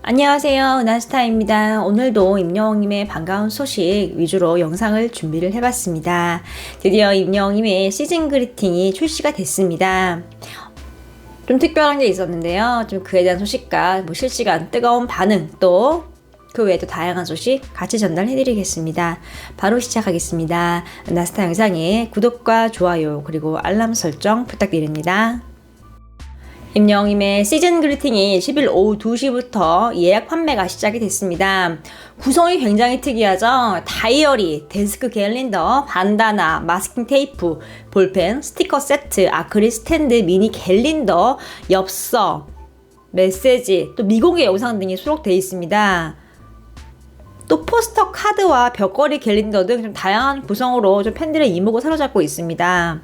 안녕하세요. 은하스타입니다. 오늘도 임영웅님의 반가운 소식 위주로 영상을 준비를 해봤습니다. 드디어 임영웅님의 시즌 그리팅이 출시가 됐습니다. 좀 특별한 게 있었는데요. 좀 그에 대한 소식과 실시간 뜨거운 반응 또 그 외에도 다양한 소식 같이 전달해드리겠습니다. 바로 시작하겠습니다. 은하스타 영상에 구독과 좋아요 그리고 알람 설정 부탁드립니다. 임영웅님의 시즌 그리팅이 10일 오후 2시부터 예약 판매가 시작이 됐습니다. 구성이 굉장히 특이하죠. 다이어리, 데스크 캘린더, 반다나, 마스킹 테이프, 볼펜, 스티커 세트, 아크릴 스탠드, 미니 캘린더, 엽서, 메시지, 또 미공개 영상 등이 수록되어 있습니다. 또 포스터 카드와 벽걸이 캘린더 등 좀 다양한 구성으로 좀 팬들의 이목을 사로잡고 있습니다.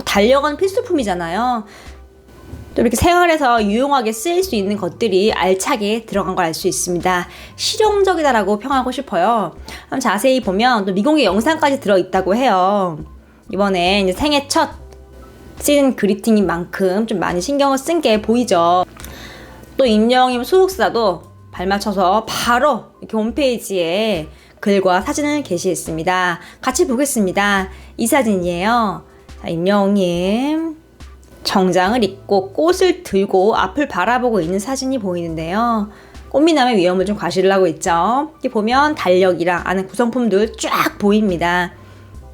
달력은 필수품이잖아요. 또 이렇게 생활에서 유용하게 쓰일 수 있는 것들이 알차게 들어간 걸 알 수 있습니다. 실용적이다라고 평하고 싶어요. 한번 자세히 보면 또 미공개 영상까지 들어있다고 해요. 이번에 이제 생애 첫 시즌 그리팅인 만큼 좀 많이 신경을 쓴 게 보이죠. 또 임영웅님 소속사도 발맞춰서 바로 이렇게 홈페이지에 글과 사진을 게시했습니다. 같이 보겠습니다. 이 사진이에요. 자, 임영웅님 정장을 입고 꽃을 들고 앞을 바라보고 있는 사진이 보이는데요. 꽃미남의 위험을 좀 과시를 하고 있죠. 이렇게 보면 달력이랑 안에 구성품들 쫙 보입니다.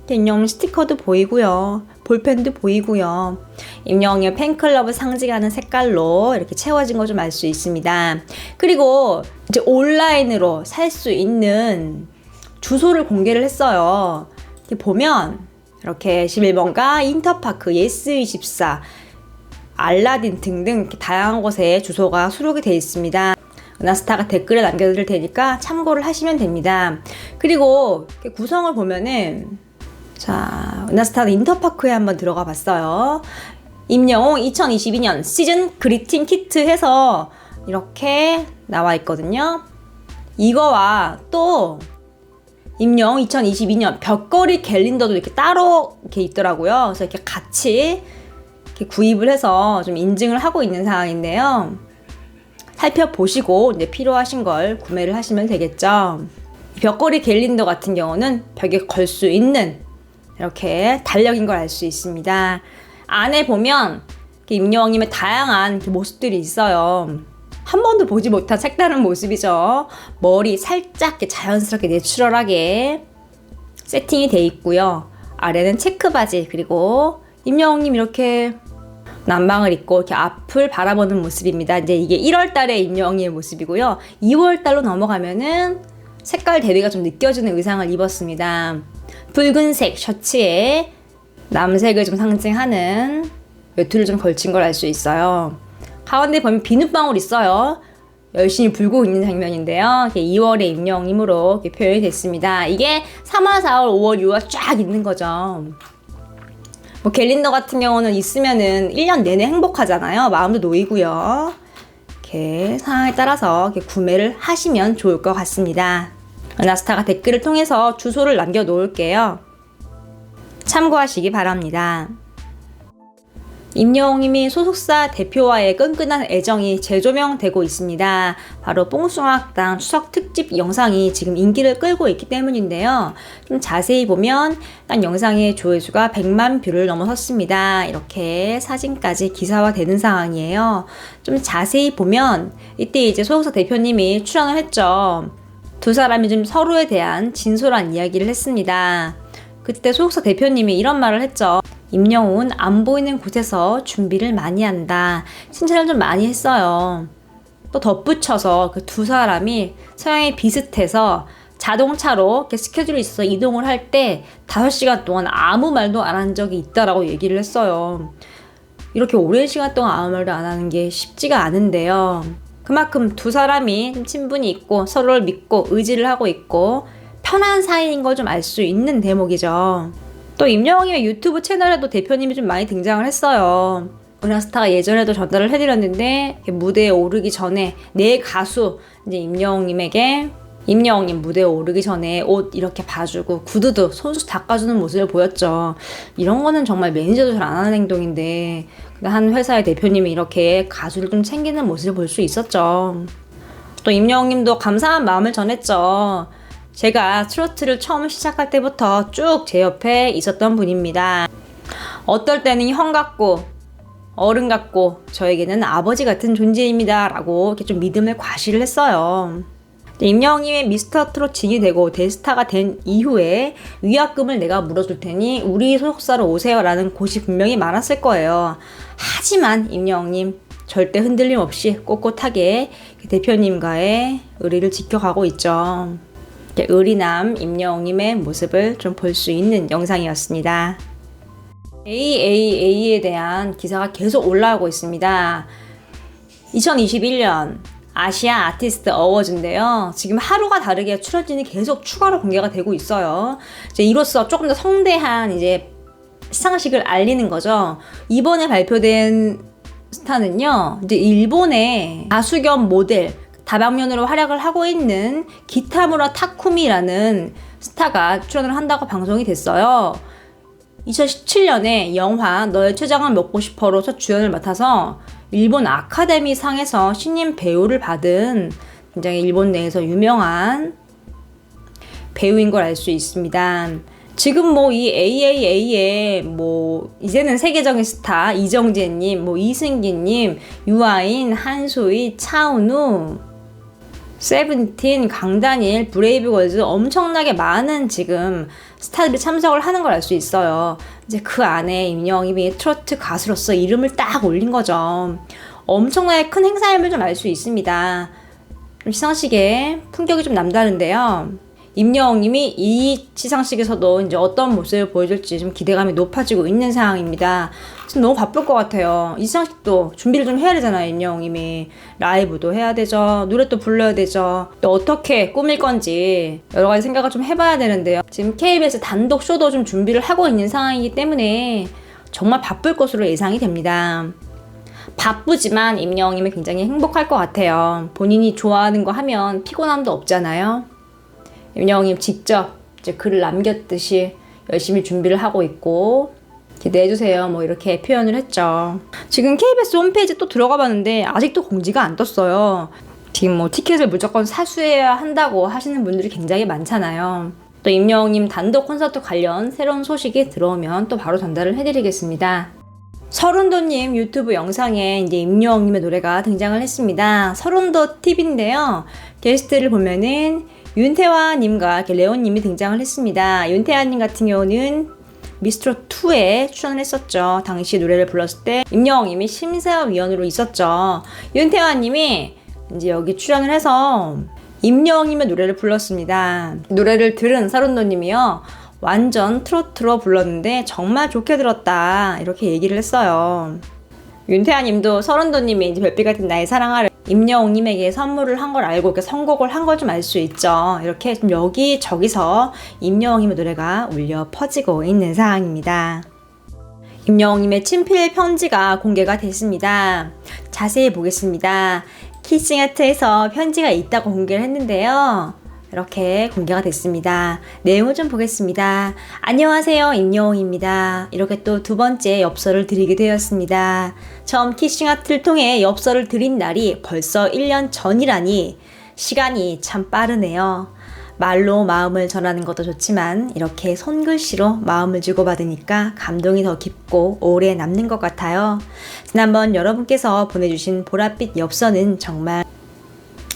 임영웅 스티커도 보이고요. 볼펜도 보이고요. 임영웅의 팬클럽을 상징하는 색깔로 이렇게 채워진 거 좀 알 수 있습니다. 그리고 이제 온라인으로 살 수 있는 주소를 공개를 했어요. 이렇게 보면 이렇게 11번가, 인터파크, 예스24, 알라딘 등등 이렇게 다양한 곳에 주소가 수록이 되어 있습니다. 은하스타가 댓글에 남겨드릴 테니까 참고를 하시면 됩니다. 그리고 이렇게 구성을 보면은 자, 은하스타는 인터파크에 한번 들어가 봤어요. 임영웅 2022년 시즌 그리팅 키트 해서 이렇게 나와 있거든요. 이거와 또 임영웅 2022년 벽걸이 캘린더도 이렇게 따로 이렇게 있더라고요. 그래서 이렇게 같이 이렇게 구입을 해서 좀 인증을 하고 있는 상황인데요. 살펴보시고 이제 필요하신 걸 구매를 하시면 되겠죠. 벽걸이 캘린더 같은 경우는 벽에 걸 수 있는 이렇게 달력인 걸 알 수 있습니다. 안에 보면 임영웅님의 다양한 모습들이 있어요. 한 번도 보지 못한 색다른 모습이죠. 머리 살짝 자연스럽게 내추럴하게 세팅이 돼 있고요. 아래는 체크 바지 그리고 임영웅님 이렇게 남방을 입고 이렇게 앞을 바라보는 모습입니다. 이제 이게 1월달에 임영웅님의 모습이고요. 2월달로 넘어가면은 색깔 대비가 좀 느껴지는 의상을 입었습니다. 붉은색 셔츠에 남색을 좀 상징하는 외투를 좀 걸친 걸 알 수 있어요. 가운데 보면 비눗방울 있어요. 열심히 불고 있는 장면인데요. 2월의 임영웅님으로 이렇게 표현이 됐습니다. 이게 3월, 4월, 5월, 6월 쫙 있는 거죠. 캘린더 같은 경우는 있으면은 1년 내내 행복하잖아요. 마음도 놓이고요. 이렇게 상황에 따라서 이렇게 구매를 하시면 좋을 것 같습니다. 은하스타가 댓글을 통해서 주소를 남겨 놓을게요. 참고하시기 바랍니다. 임영웅님이 소속사 대표와의 끈끈한 애정이 재조명되고 있습니다. 바로 뽕숭아학당 추석 특집 영상이 지금 인기를 끌고 있기 때문인데요. 좀 자세히 보면 딱 영상의 조회수가 100만 뷰를 넘어섰습니다. 이렇게 사진까지 기사화되는 상황이에요. 좀 자세히 보면 이때 이제 소속사 대표님이 출연을 했죠. 두 사람이 좀 서로에 대한 진솔한 이야기를 했습니다. 그때 소속사 대표님이 이런 말을 했죠. 임영웅은 안 보이는 곳에서 준비를 많이 한다. 칭찬을 좀 많이 했어요. 또 덧붙여서 그 두 사람이 성향이 비슷해서 자동차로 이렇게 스케줄이 있어서 이동을 할 때 5시간 동안 아무 말도 안 한 적이 있다라고 얘기를 했어요. 이렇게 오랜 시간 동안 아무 말도 안 하는 게 쉽지가 않은데요. 그만큼 두 사람이 좀 친분이 있고 서로를 믿고 의지를 하고 있고 편한 사이인 걸 좀 알 수 있는 대목이죠. 또 임영웅님의 유튜브 채널에도 대표님이 좀 많이 등장을 했어요. 은하스타가 예전에도 전달을 해드렸는데 무대에 오르기 전에 내 가수 이제 임영웅님에게 임영웅님 무대에 오르기 전에 옷 이렇게 봐주고 구두도 손수 닦아주는 모습을 보였죠. 이런 거는 정말 매니저도 잘 안 하는 행동인데 한 회사의 대표님이 이렇게 가수를 좀 챙기는 모습을 볼 수 있었죠. 또 임영웅님도 감사한 마음을 전했죠. 제가 트로트를 처음 시작할 때부터 쭉 제 옆에 있었던 분입니다. 어떨 때는 형 같고 어른 같고 저에게는 아버지 같은 존재입니다 라고 이렇게 좀 믿음을 과시를 했어요. 임영웅님의 미스터 트롯 진이 되고 대스타가 된 이후에 위약금을 내가 물어줄 테니 우리 소속사로 오세요 라는 곳이 분명히 많았을 거예요. 하지만 임영웅님 절대 흔들림 없이 꼿꼿하게 대표님과의 의리를 지켜가고 있죠. 의리남 임영웅님의 모습을 좀 볼 수 있는 영상이었습니다. AAA에 대한 기사가 계속 올라오고 있습니다. 2021년 아시아 아티스트 어워즈인데요. 지금 하루가 다르게 출연진이 계속 추가로 공개가 되고 있어요. 이제 이로써 조금 더 성대한 시상식을 알리는 거죠. 이번에 발표된 스타는요, 이제 일본의 가수 겸 모델, 다방면으로 활약을 하고 있는 기타무라 타쿠미라는 스타가 출연을 한다고 방송이 됐어요. 2017년에 영화 너의 췌장을 먹고 싶어로 첫 주연을 맡아서 일본 아카데미 상에서 신인 배우를 받은 굉장히 일본 내에서 유명한 배우인 걸 알 수 있습니다. 지금 이 AAA에 이제는 세계적인 스타 이정재님, 이승기님, 유아인, 한소희, 차은우, 세븐틴, 강다니엘, 브레이브걸즈 엄청나게 많은 지금 스타들이 참석을 하는 걸 알 수 있어요. 이제 그 안에 임영웅이 트로트 가수로서 이름을 딱 올린 거죠. 엄청나게 큰 행사임을 좀 알 수 있습니다. 시상식의 품격이 좀 남다른데요. 임영웅님이 이 시상식에서도 이제 어떤 모습을 보여줄지 좀 기대감이 높아지고 있는 상황입니다. 지금 너무 바쁠 것 같아요. 이 시상식도 준비를 좀 해야 되잖아요. 임영웅님이 라이브도 해야 되죠. 노래 또 불러야 되죠. 또 어떻게 꾸밀 건지 여러 가지 생각을 좀 해봐야 되는데요. 지금 KBS 단독 쇼도 좀 준비를 하고 있는 상황이기 때문에 정말 바쁠 것으로 예상이 됩니다. 바쁘지만 임영웅님이 굉장히 행복할 것 같아요. 본인이 좋아하는 거 하면 피곤함도 없잖아요. 임영웅님 직접 이제 글을 남겼듯이 열심히 준비를 하고 있고 기대해주세요 이렇게 표현을 했죠. 지금 KBS 홈페이지 또 들어가 봤는데 아직도 공지가 안 떴어요. 지금 티켓을 무조건 사수해야 한다고 하시는 분들이 굉장히 많잖아요. 또 임영웅님 단독 콘서트 관련 새로운 소식이 들어오면 또 바로 전달을 해드리겠습니다. 서른도님 유튜브 영상에 이제 임영웅님의 노래가 등장을 했습니다. 서른도 TV인데요. 게스트를 보면은 윤태화님과 레온님이 등장을 했습니다. 윤태화님 같은 경우는 미스트롯2에 출연을 했었죠. 당시 노래를 불렀을 때 임영웅님이 심사위원으로 있었죠. 윤태화님이 이제 여기 출연을 해서 임영웅님의 노래를 불렀습니다. 노래를 들은 서른도님이요. 완전 트로트로 불렀는데 정말 좋게 들었다 이렇게 얘기를 했어요. 윤태아님도 서른도님이 이제 별빛 같은 나의 사랑아를 임영웅님에게 선물을 한 걸 알고 이렇게 선곡을 한 걸 좀 알 수 있죠. 이렇게 좀 여기저기서 임영웅님의 노래가 울려 퍼지고 있는 상황입니다. 임영웅님의 친필 편지가 공개가 됐습니다. 자세히 보겠습니다. 키싱하트에서 편지가 있다고 공개를 했는데요. 이렇게 공개가 됐습니다. 내용을 좀 보겠습니다. 안녕하세요, 임영웅입니다. 이렇게 또 두 번째 엽서를 드리게 되었습니다. 처음 키싱하트를 통해 엽서를 드린 날이 벌써 1년 전이라니 시간이 참 빠르네요. 말로 마음을 전하는 것도 좋지만 이렇게 손글씨로 마음을 주고받으니까 감동이 더 깊고 오래 남는 것 같아요. 지난번 여러분께서 보내주신 보랏빛 엽서는 정말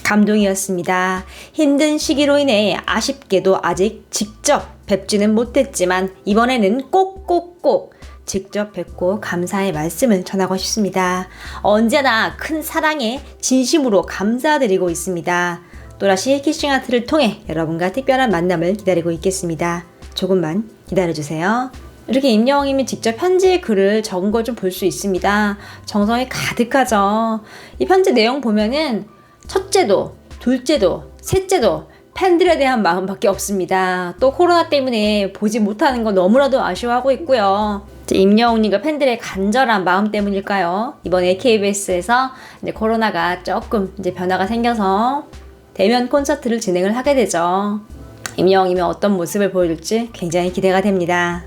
감동이었습니다. 힘든 시기로 인해 아쉽게도 아직 직접 뵙지는 못했지만 이번에는 꼭꼭꼭 직접 뵙고 감사의 말씀을 전하고 싶습니다. 언제나 큰 사랑에 진심으로 감사드리고 있습니다. 또다시 키싱하트를 통해 여러분과 특별한 만남을 기다리고 있겠습니다. 조금만 기다려주세요. 이렇게 임영웅님이 직접 편지의 글을 적은 걸 좀 볼 수 있습니다. 정성이 가득하죠. 이 편지 내용 보면은 첫째도, 둘째도, 셋째도 팬들에 대한 마음밖에 없습니다. 또 코로나 때문에 보지 못하는 거 너무나도 아쉬워하고 있고요. 임영웅님과 팬들의 간절한 마음 때문일까요? 이번에 KBS에서 이제 코로나가 조금 이제 변화가 생겨서 대면 콘서트를 진행을 하게 되죠. 임영웅님이 어떤 모습을 보여줄지 굉장히 기대가 됩니다.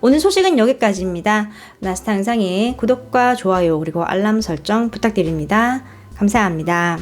오늘 소식은 여기까지입니다. 나스타 영상에 구독과 좋아요 그리고 알람 설정 부탁드립니다. 감사합니다.